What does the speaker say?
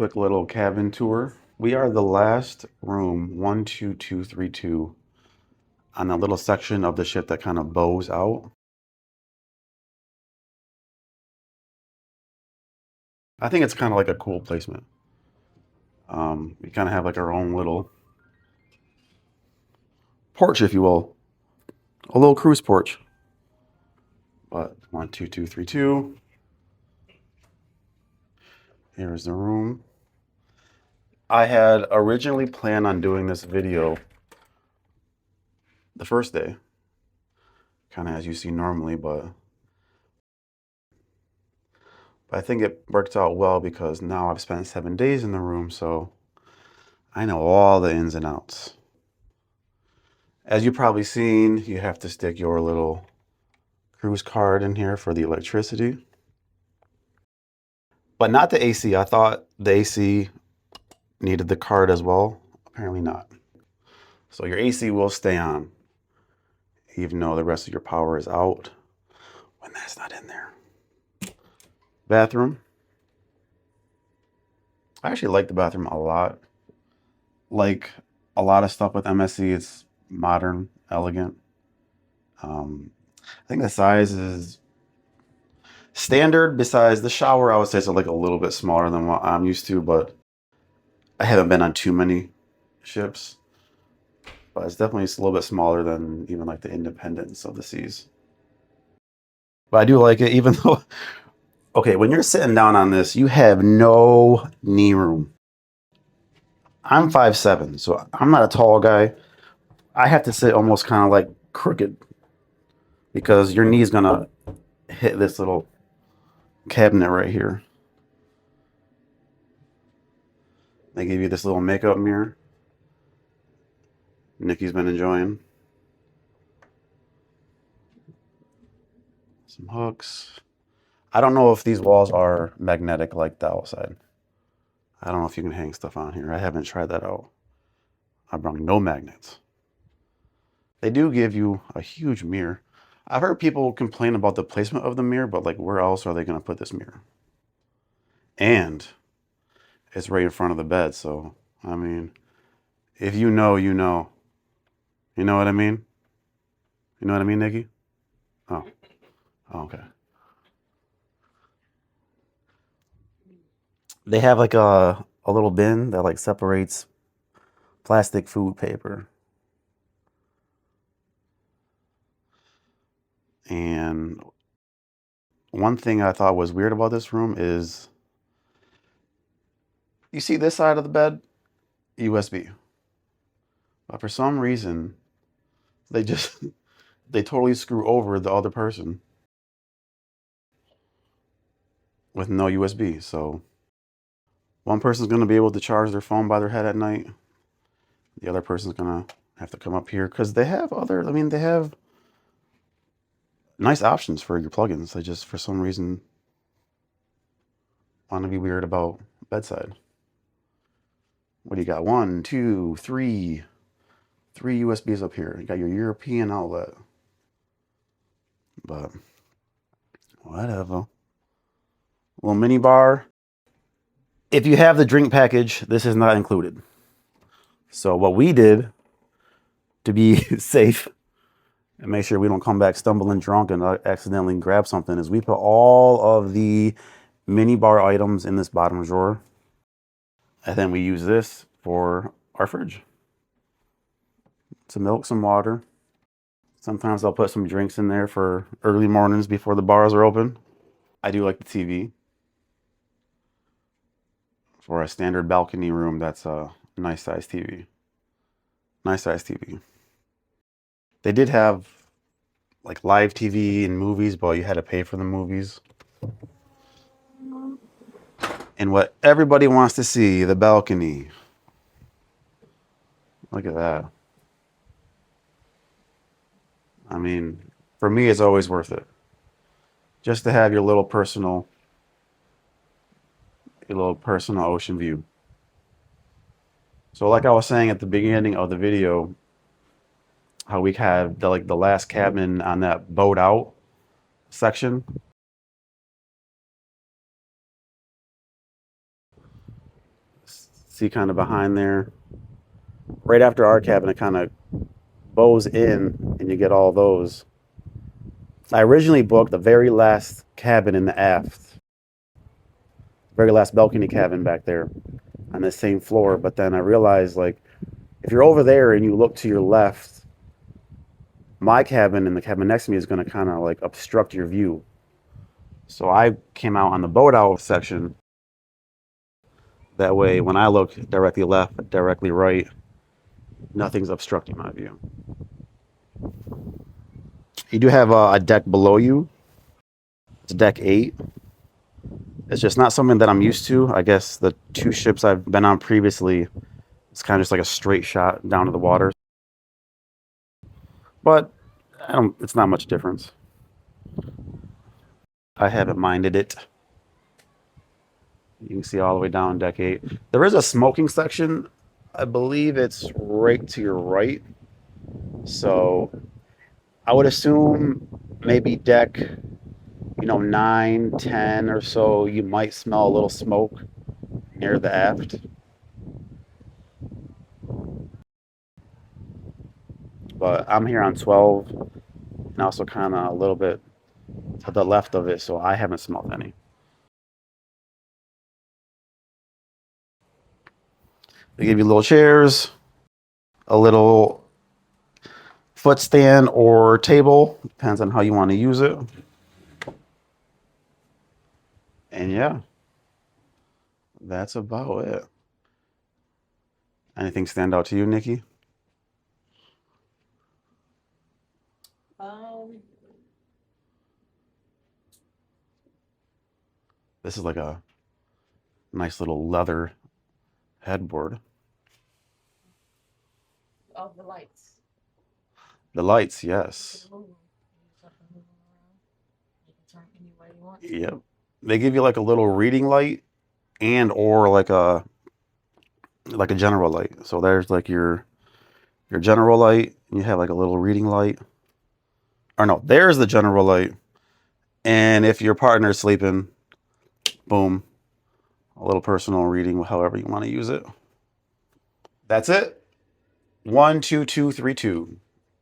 Quick little cabin tour. We are the last room, 12232, on a little section of the ship that kind of bows out. I think it's kind of like a cool placement. We kind of have like our own little porch, if you will, a little cruise porch. But 12232. Here's the room. I had originally planned on doing this video the first day, kind of as you see normally, but I think it worked out well because now I've spent 7 days in the room, so I know all the ins and outs. As you've probably seen, you have to stick your little cruise card in here for the electricity. But not the AC. I thought the AC needed the card as well. Apparently not. So your AC will stay on, even though the rest of your power is out when that's not in there. Bathroom. I actually like the bathroom a lot. Like a lot of stuff with MSC, it's modern, elegant. I think the size is standard. Besides the shower, I would say it's like a little bit smaller than what I'm used to, but I haven't been on too many ships. But it's definitely a little bit smaller than even like the Independence of the Seas. But I do like it, even though, okay, when you're sitting down on this, you have no knee room. I'm 5'7", so I'm not a tall guy. I have to sit almost kind of like crooked because your knee's gonna hit this little cabinet right here. They give you this little makeup mirror. Nikki's been enjoying. Some hooks. I don't know if these walls are magnetic like the outside. I don't know if you can hang stuff on here. I haven't tried that out. I brought no magnets. They do give you a huge mirror. I've heard people complain about the placement of the mirror, but like where else are they going to put this mirror? And it's right in front of the bed, so I mean, if you know, you know. You know what I mean? You know what I mean, Nikki? Oh, okay. They have like a little bin that like separates plastic food paper. And one thing I thought was weird about this room is you see this side of the bed, USB. But for some reason, they just they totally screw over the other person with no USB. So one person's going to be able to charge their phone by their head at night. The other person's going to have to come up here because they have other, I mean, they have nice options for your plugins. They just, for some reason, want to be weird about bedside. What do you got? 1, 2, 3. 3 USBs up here. You got your European outlet. But whatever. Little mini bar. If you have the drink package, this is not included. So what we did to be safe and make sure we don't come back stumbling drunk and accidentally grab something is we put all of the mini bar items in this bottom drawer. And then we use this for our fridge. Some milk, some water. Sometimes I'll put some drinks in there for early mornings before the bars are open. I do like the TV. For a standard balcony room, that's a nice size TV. Nice size TV. They did have like live TV and movies, but you had to pay for the movies. And what everybody wants to see, the balcony. Look at that. I mean, for me, it's always worth it. Just to have your little personal ocean view. So like I was saying at the beginning of the video, how we had the last cabin on that boat out section. See kind of behind there. Right after our cabin, it kind of bows in and you get all those. I originally booked the very last cabin in the aft, very last balcony cabin back there on the same floor. But then I realized, like, if you're over there and you look to your left, my cabin and the cabin next to me is going to kind of like obstruct your view. So I came out on the boat out section. That way, when I look directly left, directly right, nothing's obstructing my view. You do have a deck below you. It's deck 8. It's just not something that I'm used to. I guess the 2 ships I've been on previously, it's kind of just like a straight shot down to the water. But it's not much difference. I haven't minded it. You can see all the way down deck 8. There is a smoking section. I believe it's right to your right. So I would assume maybe deck, 9, 10 or so, you might smell a little smoke near the aft. But I'm here on 12 and also kind of a little bit to the left of it, so I haven't smelled any. They give you little chairs, a little foot stand or table, depends on how you want to use it. And yeah, that's about it. Anything stand out to you, Nikki? This is like a nice little leather headboard. Oh, the lights. The lights, yes. You can turn any way you want. Yep. They give you like a little reading light and or like a general light. So there's like your general light, and you have like a little reading light. Or no, there's the general light. And if your partner's sleeping, boom, a little personal reading, however you want to use it. That's it. 1, 2, 2, 3, 2.